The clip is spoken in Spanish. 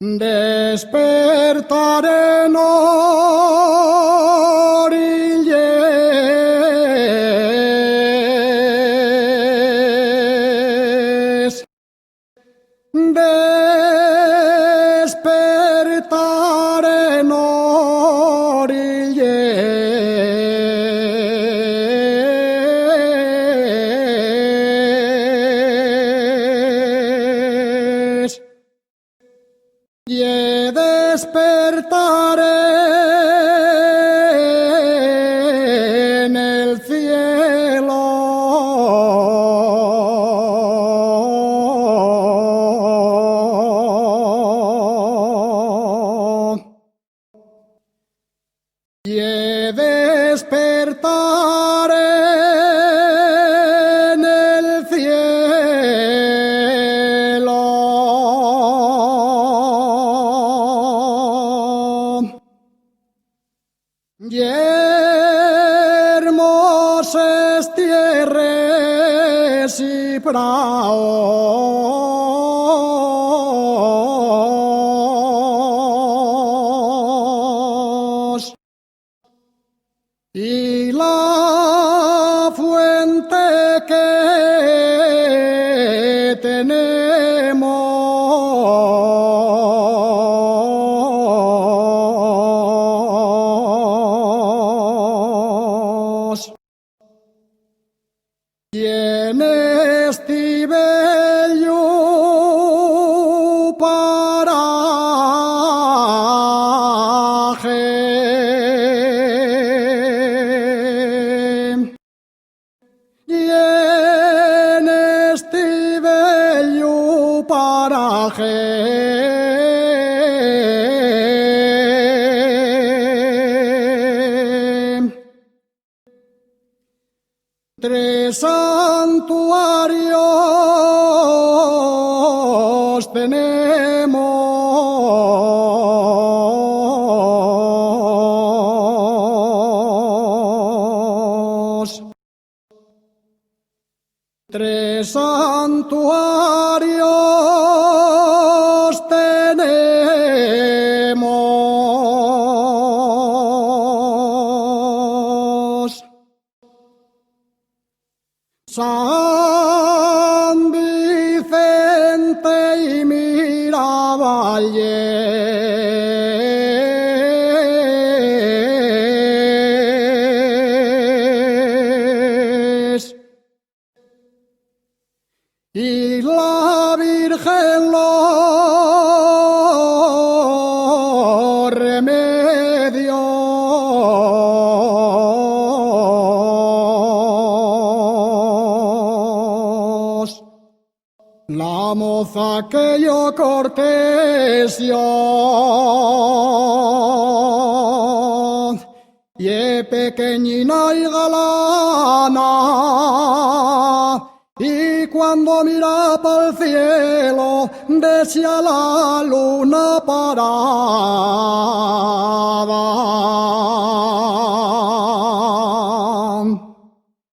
Despertaré en orilles, despertaré en orilles, y despertaré en el cielo. Y despertaré en el cielo. Y hermosas tierras y praos, y la fuente que tenemos, y en este bello paraje, y en este bello paraje, tres santuarios tenemos. Tres santuarios tenemos. San Vicente y Miravalles, y la Virgen los remedios. La moza que yo cortesio, y pequeñina y galana, y cuando mira para el cielo desea la luna para